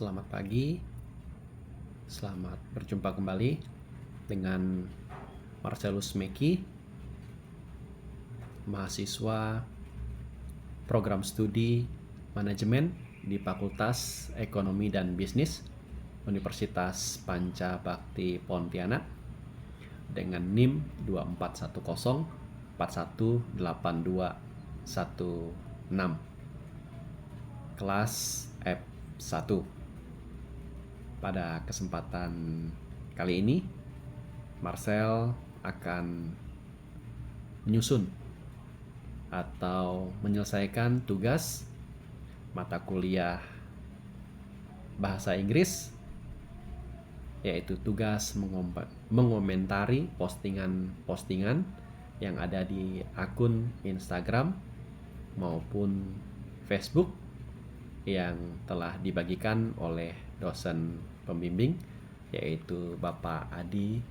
Selamat pagi, selamat berjumpa kembali dengan Marcelus Meki, mahasiswa program studi manajemen di Fakultas Ekonomi dan Bisnis Universitas Pancabakti Pontianak dengan NIM 2410418216, kelas F1. Pada kesempatan kali ini, Marcel akan menyusun atau menyelesaikan tugas mata kuliah bahasa Inggris, yaitu tugas mengomentari postingan-postingan yang ada di akun Instagram maupun Facebook yang telah dibagikan oleh dosen pembimbing, yaitu Bapak Adi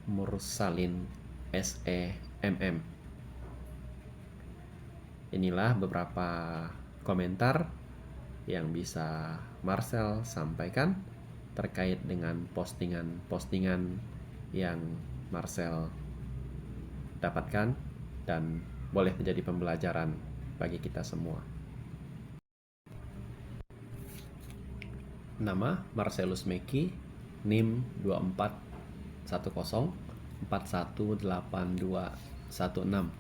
Mursalin SEMM. Inilah beberapa komentar yang bisa Marcel sampaikan terkait dengan postingan-postingan yang Marcel dapatkan dan boleh menjadi pembelajaran bagi kita semua. Nama Marcelus Meki, NIM 2410418216.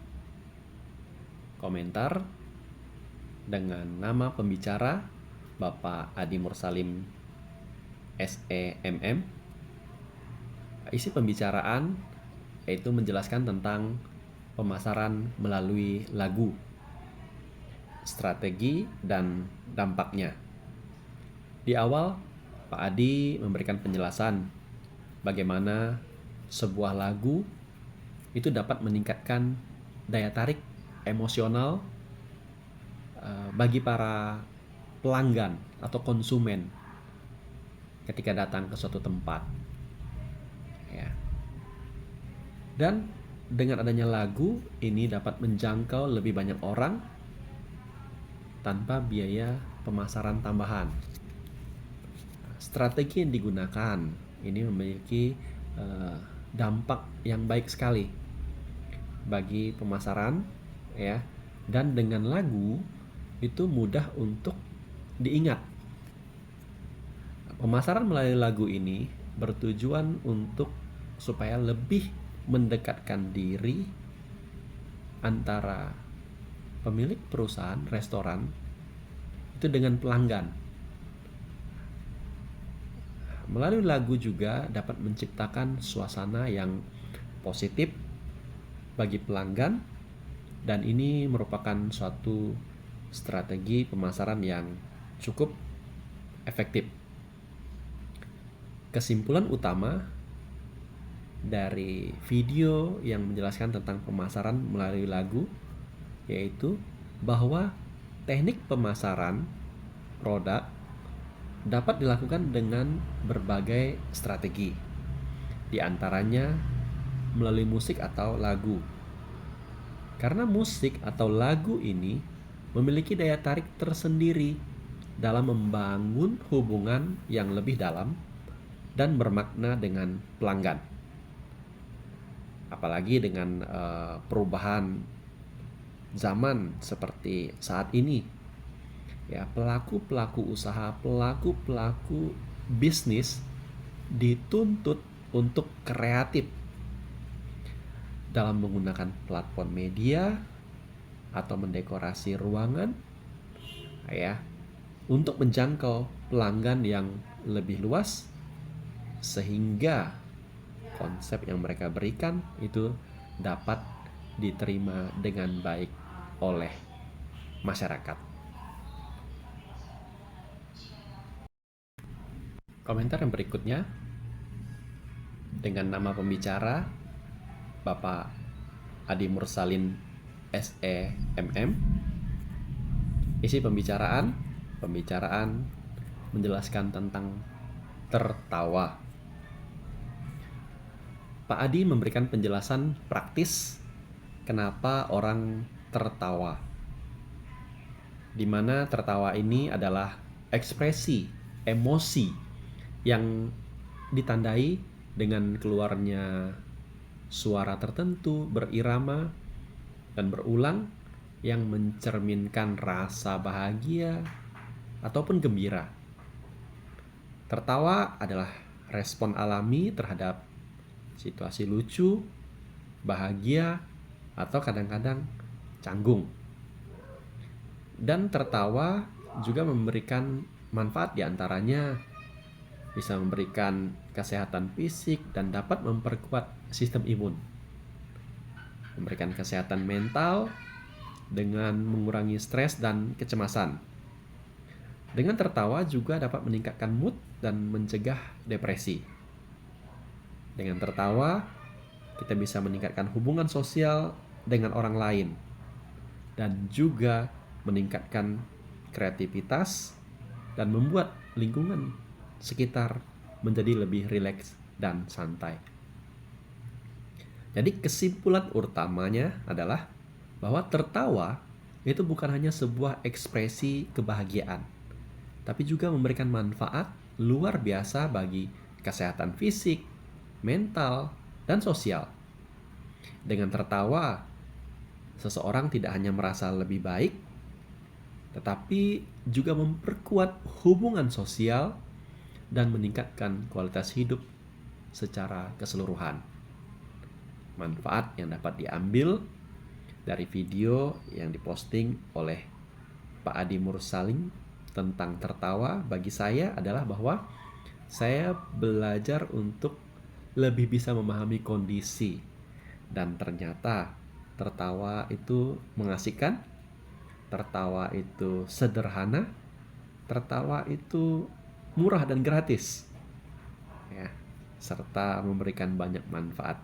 Komentar dengan nama pembicara Bapak Adi Mursalim SEMM. Isi pembicaraan yaitu menjelaskan tentang pemasaran melalui lagu, strategi dan dampaknya. Di awal, Pak Adi memberikan penjelasan bagaimana sebuah lagu itu dapat meningkatkan daya tarik emosional bagi para pelanggan atau konsumen ketika datang ke suatu tempat. Ya. Dan dengan adanya lagu ini dapat menjangkau lebih banyak orang tanpa biaya pemasaran tambahan. Strategi yang digunakan ini memiliki dampak yang baik sekali bagi pemasaran, ya. Dan dengan lagu itu mudah untuk diingat. Pemasaran melalui lagu ini bertujuan untuk supaya lebih mendekatkan diri antara pemilik perusahaan restoran itu dengan pelanggan. Melalui lagu juga dapat menciptakan suasana yang positif bagi pelanggan, dan ini merupakan suatu strategi pemasaran yang cukup efektif. Kesimpulan utama dari video yang menjelaskan tentang pemasaran melalui lagu yaitu bahwa teknik pemasaran produk dapat dilakukan dengan berbagai strategi, di antaranya melalui musik atau lagu. Karena musik atau lagu ini memiliki daya tarik tersendiri dalam membangun hubungan yang lebih dalam dan bermakna dengan pelanggan. Apalagi dengan perubahan zaman seperti saat ini. Ya, pelaku-pelaku usaha, pelaku-pelaku bisnis dituntut untuk kreatif dalam menggunakan platform media atau mendekorasi ruangan, ya, untuk menjangkau pelanggan yang lebih luas sehingga konsep yang mereka berikan itu dapat diterima dengan baik oleh masyarakat. Komentar yang berikutnya dengan nama pembicara Bapak Adi Mursalin SEMM. Isi pembicaraan menjelaskan tentang tertawa. Pak Adi memberikan penjelasan praktis kenapa orang tertawa, di mana tertawa ini adalah ekspresi emosi yang ditandai dengan keluarnya suara tertentu berirama dan berulang yang mencerminkan rasa bahagia ataupun gembira. Tertawa adalah respon alami terhadap situasi lucu, bahagia, atau kadang-kadang canggung. Dan tertawa juga memberikan manfaat, diantaranya bisa memberikan kesehatan fisik dan dapat memperkuat sistem imun, memberikan kesehatan mental dengan mengurangi stres dan kecemasan. Dengan tertawa juga dapat meningkatkan mood dan mencegah depresi. Dengan tertawa, kita bisa meningkatkan hubungan sosial dengan orang lain dan juga meningkatkan kreativitas dan membuat lingkungan sekitar menjadi lebih rileks dan santai. Jadi kesimpulan utamanya adalah bahwa tertawa itu bukan hanya sebuah ekspresi kebahagiaan, tapi juga memberikan manfaat luar biasa bagi kesehatan fisik, mental, dan sosial. Dengan tertawa, seseorang tidak hanya merasa lebih baik, tetapi juga memperkuat hubungan sosial dan meningkatkan kualitas hidup secara keseluruhan. Manfaat yang dapat diambil dari video yang diposting oleh Pak Adi Mursalim tentang tertawa bagi saya adalah bahwa saya belajar untuk lebih bisa memahami kondisi, dan ternyata tertawa itu mengasihkan, tertawa itu sederhana, tertawa itu murah dan gratis, ya, serta memberikan banyak manfaat.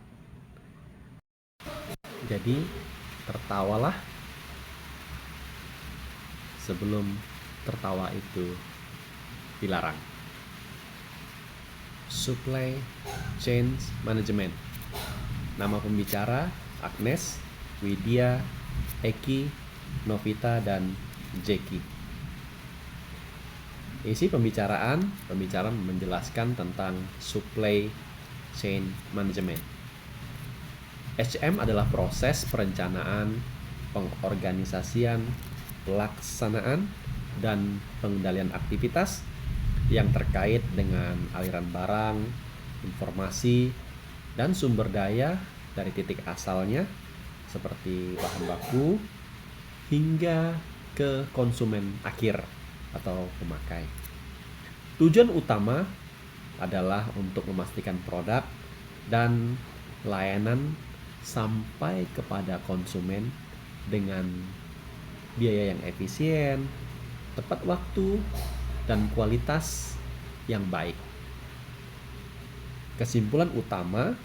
Jadi tertawalah sebelum tertawa itu dilarang. Supply Chain Management. Nama pembicara Agnes, Widya, Eki, Novita, dan Jeki. Isi pembicara menjelaskan tentang Supply Chain Management. SCM adalah proses perencanaan, pengorganisasian, pelaksanaan, dan pengendalian aktivitas yang terkait dengan aliran barang, informasi, dan sumber daya dari titik asalnya seperti bahan baku hingga ke konsumen akhir atau pemakai. Tujuan utama adalah untuk memastikan produk dan layanan sampai kepada konsumen dengan biaya yang efisien, tepat waktu, dan kualitas yang baik. Kesimpulan utama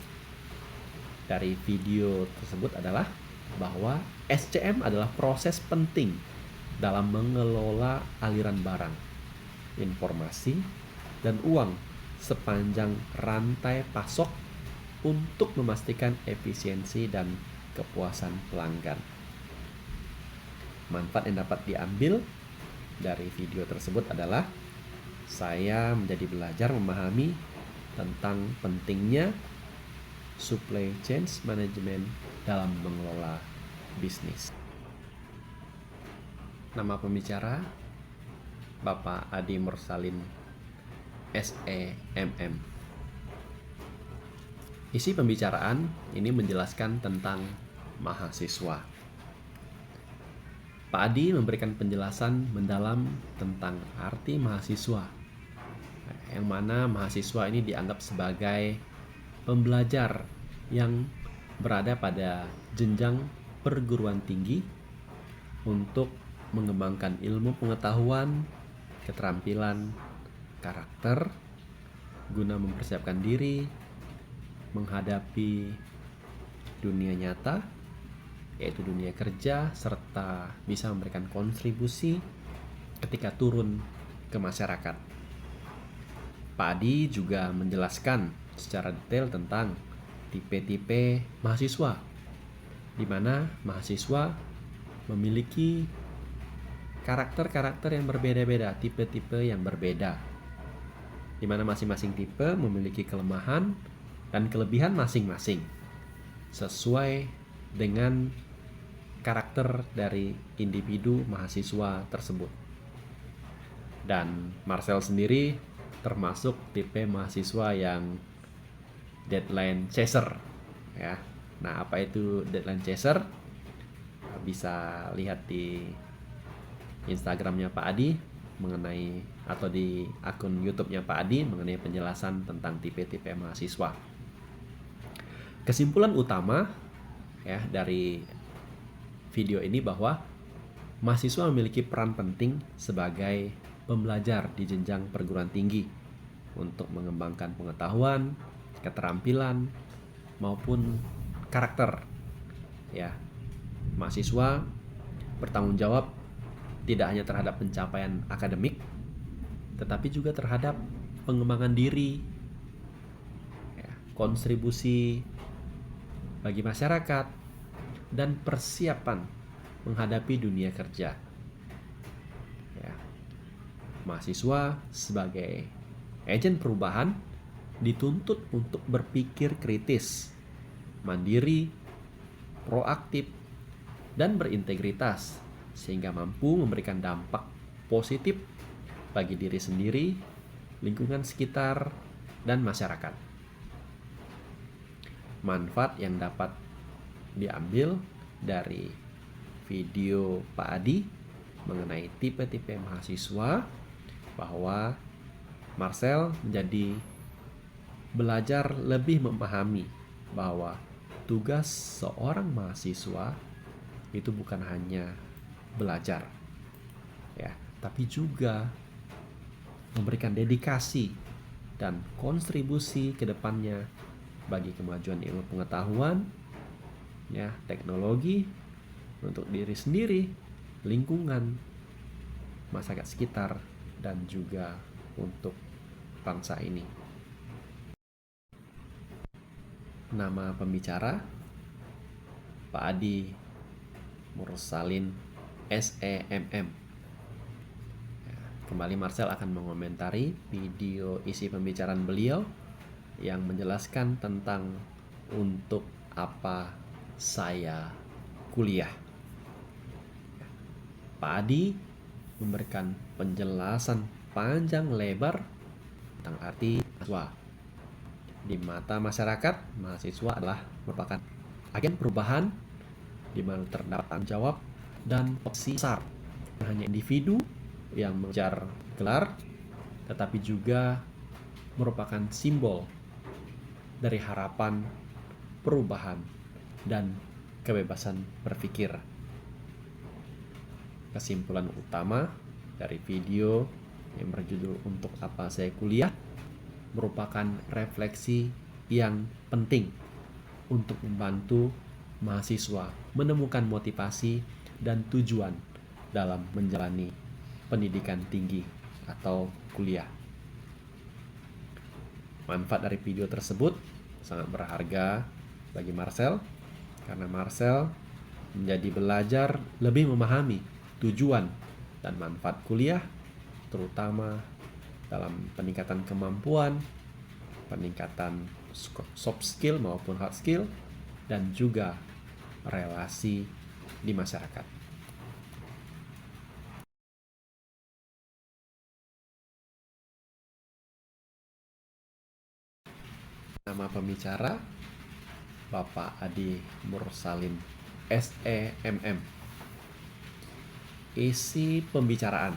dari video tersebut adalah bahwa SCM adalah proses penting dalam mengelola aliran barang, informasi, dan uang sepanjang rantai pasok untuk memastikan efisiensi dan kepuasan pelanggan. Manfaat yang dapat diambil dari video tersebut adalah saya menjadi belajar memahami tentang pentingnya supply chain management dalam mengelola bisnis. Nama pembicara Bapak Adi Mursalim, SEMM. Isi pembicaraan ini menjelaskan tentang mahasiswa. Pak Adi memberikan penjelasan mendalam tentang arti mahasiswa, yang mana mahasiswa ini dianggap sebagai pembelajar yang berada pada jenjang perguruan tinggi untuk mengembangkan ilmu pengetahuan, keterampilan, karakter, guna mempersiapkan diri menghadapi dunia nyata, yaitu dunia kerja, serta bisa memberikan kontribusi ketika turun ke masyarakat. Pak Adi juga menjelaskan secara detail tentang tipe-tipe mahasiswa, di mana mahasiswa memiliki karakter-karakter yang berbeda-beda, tipe-tipe yang berbeda. di mana masing-masing tipe memiliki kelemahan dan kelebihan masing-masing sesuai dengan karakter dari individu mahasiswa tersebut. Dan Marcel sendiri termasuk tipe mahasiswa yang deadline chaser ya. Nah, apa itu deadline chaser? Bisa lihat di Instagramnya Pak Adi mengenai, atau di akun YouTube-nya Pak Adi mengenai penjelasan tentang tipe-tipe mahasiswa. Kesimpulan utama ya dari video ini bahwa mahasiswa memiliki peran penting sebagai pembelajar di jenjang perguruan tinggi untuk mengembangkan pengetahuan, keterampilan, maupun karakter. Ya, mahasiswa bertanggung jawab tidak hanya terhadap pencapaian akademik, tetapi juga terhadap pengembangan diri, ya, kontribusi bagi masyarakat, dan persiapan menghadapi dunia kerja. Ya, mahasiswa sebagai agen perubahan dituntut untuk berpikir kritis, mandiri, proaktif, dan berintegritas sehingga mampu memberikan dampak positif bagi diri sendiri, lingkungan sekitar, dan masyarakat. Manfaat yang dapat diambil dari video Pak Adi mengenai tipe-tipe mahasiswa bahwa Marcel menjadi belajar lebih memahami bahwa tugas seorang mahasiswa itu bukan hanya belajar ya, tapi juga memberikan dedikasi dan kontribusi ke depannya bagi kemajuan ilmu pengetahuan ya, teknologi, untuk diri sendiri, lingkungan, masyarakat sekitar, dan juga untuk bangsa ini. Nama pembicara Pak Adi Mursalin SEMM. Kembali Marcel akan mengomentari video isi pembicaraan beliau yang menjelaskan tentang untuk apa saya kuliah. Pak Adi memberikan penjelasan panjang lebar tentang arti mahasiswa. Di mata masyarakat, mahasiswa adalah merupakan agen perubahan di mana terdapat tanggung jawab dan opsi besar. Bukan hanya individu yang mengejar gelar, tetapi juga merupakan simbol dari harapan, perubahan, dan kebebasan berpikir. Kesimpulan utama dari video yang berjudul "Untuk Apa Saya Kuliah" merupakan refleksi yang penting untuk membantu mahasiswa menemukan motivasi dan tujuan dalam menjalani pendidikan tinggi atau kuliah. Manfaat dari video tersebut sangat berharga bagi Marcel, karena Marcel menjadi belajar lebih memahami tujuan dan manfaat kuliah, terutama dalam peningkatan kemampuan, peningkatan soft skill maupun hard skill, dan juga relasi di masyarakat. Nama pembicara Bapak Adi Mursalin SEMM. Isi pembicaraan.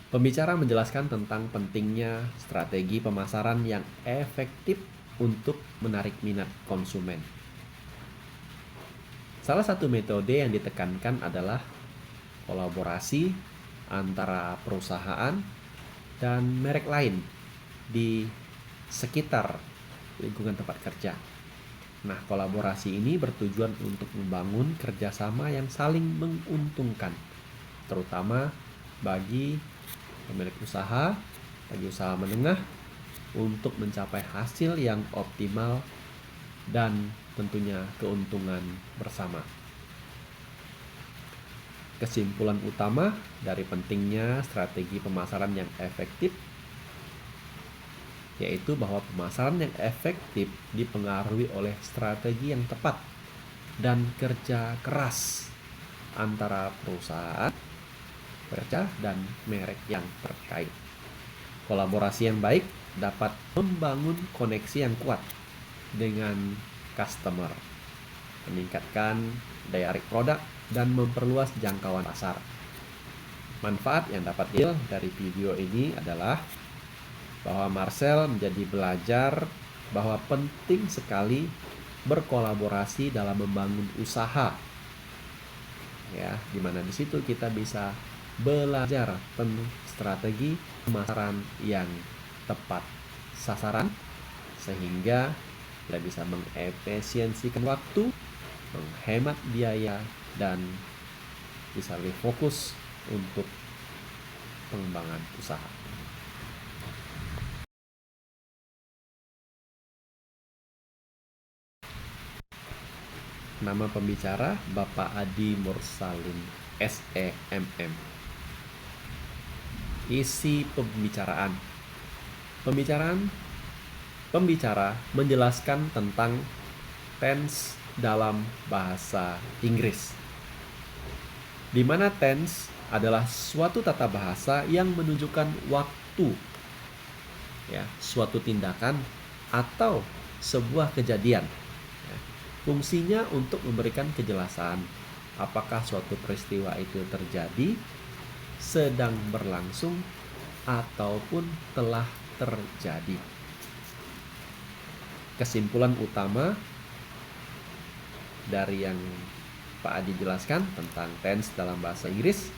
Pembicara menjelaskan tentang pentingnya strategi pemasaran yang efektif untuk menarik minat konsumen. Salah satu metode yang ditekankan adalah kolaborasi antara perusahaan dan merek lain di sekitar lingkungan tempat kerja. Nah, kolaborasi ini bertujuan untuk membangun kerjasama yang saling menguntungkan, terutama bagi pemilik usaha, bagi usaha menengah, untuk mencapai hasil yang optimal dan tentunya keuntungan bersama. Kesimpulan utama dari pentingnya strategi pemasaran yang efektif yaitu bahwa pemasaran yang efektif dipengaruhi oleh strategi yang tepat dan kerja keras antara perusahaan, pekerja, dan merek yang terkait. Kolaborasi yang baik dapat membangun koneksi yang kuat dengan customer, meningkatkan daya tarik produk, dan memperluas jangkauan pasar. Manfaat yang dapat diambil dari video ini adalah bahwa Marcel menjadi belajar bahwa penting sekali berkolaborasi dalam membangun usaha, ya, dimana di situ kita bisa belajar tentang strategi pemasaran yang tepat sasaran, sehingga kita bisa mengefisiensikan waktu, menghemat biaya, dan bisa lebih fokus untuk pengembangan usaha. Nama pembicara Bapak Adi Mursalin, SEMM. Isi pembicara menjelaskan tentang tense dalam bahasa Inggris, di mana tense adalah suatu tata bahasa yang menunjukkan waktu, ya, suatu tindakan atau sebuah kejadian. Fungsinya untuk memberikan kejelasan apakah suatu peristiwa itu terjadi, sedang berlangsung, ataupun telah terjadi. Kesimpulan utama dari yang Pak Adi jelaskan tentang tense dalam bahasa Inggris,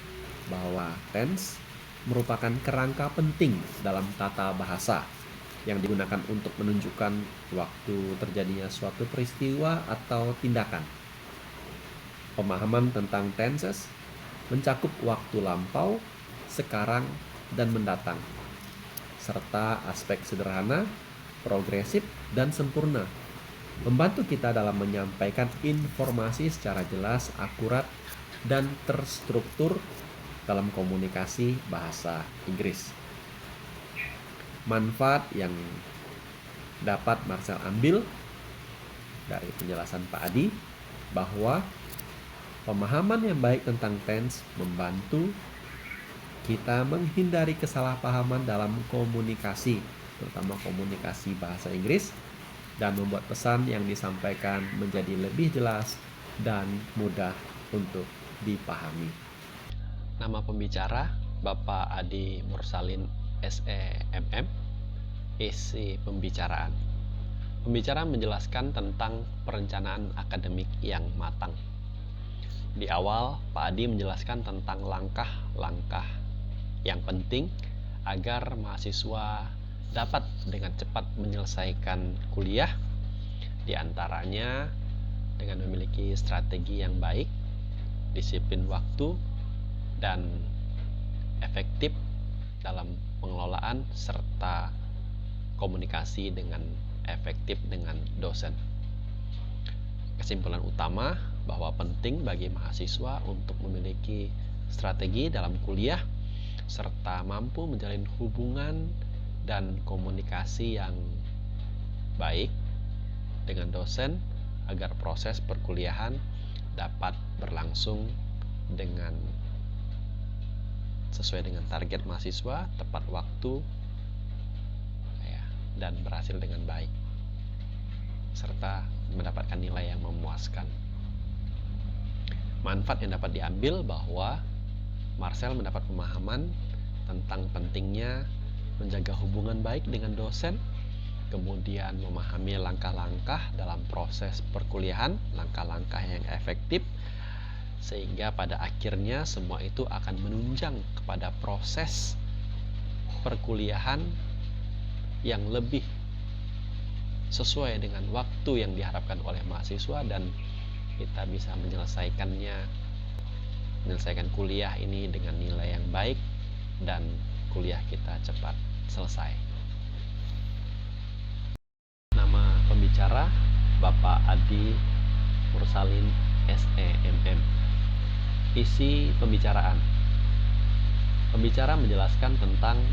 bahwa tense merupakan kerangka penting dalam tata bahasa yang digunakan untuk menunjukkan waktu terjadinya suatu peristiwa atau tindakan. Pemahaman tentang tenses mencakup waktu lampau, sekarang, dan mendatang, serta aspek sederhana, progresif, dan sempurna, membantu kita dalam menyampaikan informasi secara jelas, akurat, dan terstruktur dalam komunikasi bahasa Inggris. Manfaat yang dapat Marcel ambil dari penjelasan Pak Adi, bahwa pemahaman yang baik tentang tense membantu kita menghindari kesalahpahaman dalam komunikasi, terutama komunikasi bahasa Inggris, dan membuat pesan yang disampaikan menjadi lebih jelas dan mudah untuk dipahami. Nama pembicara Bapak Adi Mursalin, SEMM. Isi pembicaraan. Pembicara menjelaskan tentang perencanaan akademik yang matang. Di awal, Pak Adi menjelaskan tentang langkah-langkah yang penting agar mahasiswa dapat dengan cepat menyelesaikan kuliah, di antaranya dengan memiliki strategi yang baik, disiplin waktu, dan efektif dalam pengelolaan serta komunikasi dengan efektif dengan dosen. Kesimpulan utama bahwa penting bagi mahasiswa untuk memiliki strategi dalam kuliah serta mampu menjalin hubungan dan komunikasi yang baik dengan dosen agar proses perkuliahan dapat berlangsung dengan sesuai dengan target mahasiswa, tepat waktu, dan berhasil dengan baik, serta mendapatkan nilai yang memuaskan. Manfaat yang dapat diambil bahwa Marcel mendapat pemahaman tentang pentingnya menjaga hubungan baik dengan dosen, kemudian memahami langkah-langkah dalam proses perkuliahan, langkah-langkah yang efektif, sehingga pada akhirnya semua itu akan menunjang kepada proses perkuliahan yang lebih sesuai dengan waktu yang diharapkan oleh mahasiswa, dan kita bisa menyelesaikan kuliah ini dengan nilai yang baik dan kuliah kita cepat selesai. Nama pembicara Bapak Adi Mursalin, SEMM. Isi pembicaraan. Pembicara menjelaskan tentang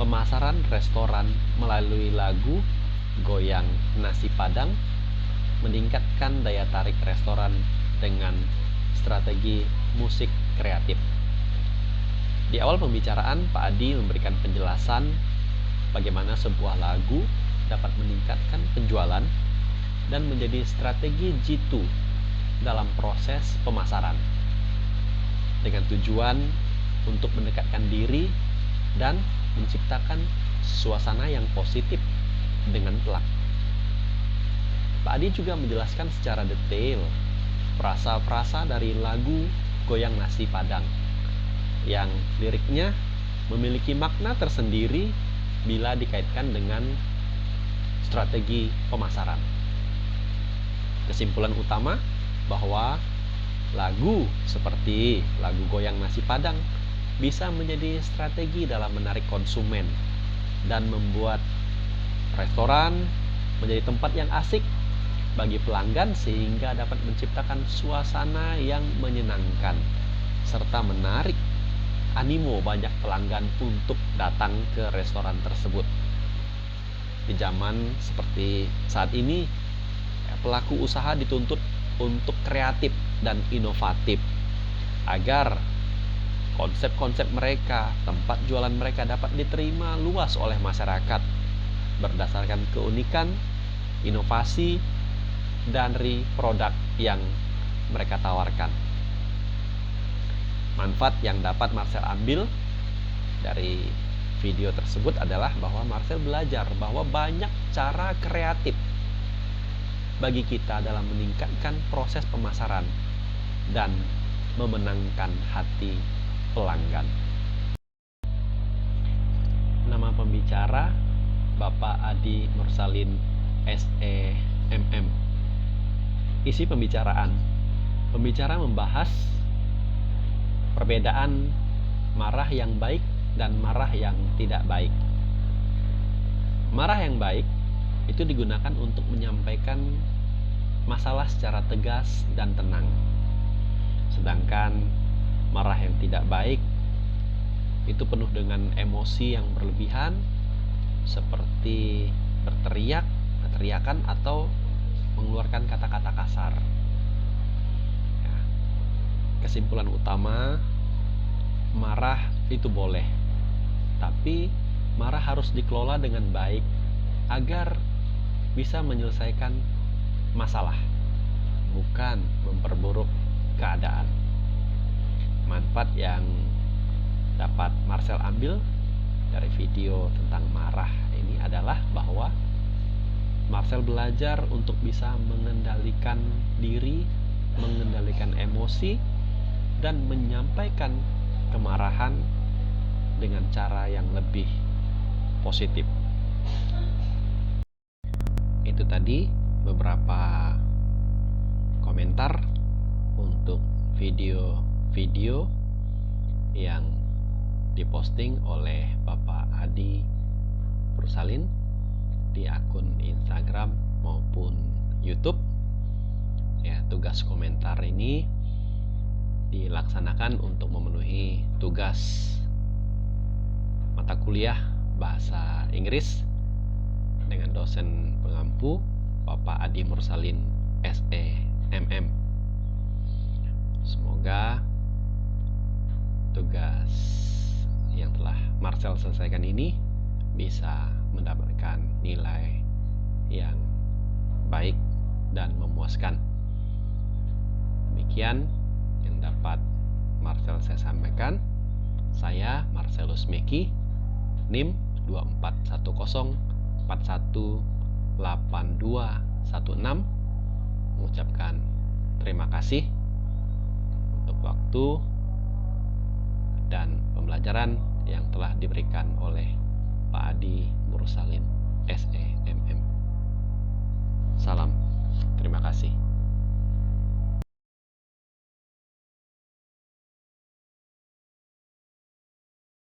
pemasaran restoran melalui lagu Goyang Nasi Padang meningkatkan daya tarik restoran dengan strategi musik kreatif. Di awal pembicaraan, Pak Adi memberikan penjelasan bagaimana sebuah lagu dapat meningkatkan penjualan dan menjadi strategi jitu dalam proses pemasaran dengan tujuan untuk mendekatkan diri dan menciptakan suasana yang positif dengan pelanggan. Pak Adi juga menjelaskan secara detail frasa-frasa dari lagu Goyang Nasi Padang yang liriknya memiliki makna tersendiri bila dikaitkan dengan strategi pemasaran. Kesimpulan utama bahwa lagu seperti lagu Goyang Nasi Padang bisa menjadi strategi dalam menarik konsumen dan membuat restoran menjadi tempat yang asik bagi pelanggan sehingga dapat menciptakan suasana yang menyenangkan serta menarik animo banyak pelanggan untuk datang ke restoran tersebut. Di zaman seperti saat ini, pelaku usaha dituntut untuk kreatif dan inovatif agar konsep-konsep mereka, tempat jualan mereka dapat diterima luas oleh masyarakat berdasarkan keunikan, inovasi dari produk yang mereka tawarkan. Manfaat yang dapat Marcel ambil dari video tersebut adalah bahwa Marcel belajar bahwa banyak cara kreatif bagi kita dalam meningkatkan proses pemasaran dan memenangkan hati pelanggan. Nama pembicara Bapak Adi Mursalin SEMM. Isi pembicaraan. Pembicara membahas perbedaan marah yang baik dan marah yang tidak baik. Marah yang baik itu digunakan untuk menyampaikan masalah secara tegas dan tenang. Sedangkan marah yang tidak baik itu penuh dengan emosi yang berlebihan seperti teriakan atau mengeluarkan kata-kata kasar. Kesimpulan utama, marah itu boleh, tapi marah harus dikelola dengan baik agar bisa menyelesaikan masalah, bukan memperburuk keadaan. Manfaat yang dapat Marcel ambil dari video tentang marah ini adalah bahwa Marcel belajar untuk bisa mengendalikan diri, mengendalikan emosi, dan menyampaikan kemarahan dengan cara yang lebih positif. Itu tadi beberapa komentar untuk video-video yang diposting oleh Bapak Adi Mursalin di akun Instagram maupun YouTube. Ya, tugas komentar ini dilaksanakan untuk memenuhi tugas mata kuliah bahasa Inggris dengan dosen pengampu Bapak Adi Mursalin SEMM. Semoga tugas yang telah Marcel selesaikan ini bisa mendapatkan nilai yang baik dan memuaskan. Demikian yang dapat Marcel saya sampaikan. Saya Marcelus Meki, NIM 2410418216, mengucapkan terima kasih untuk waktu dan pembelajaran yang telah diberikan oleh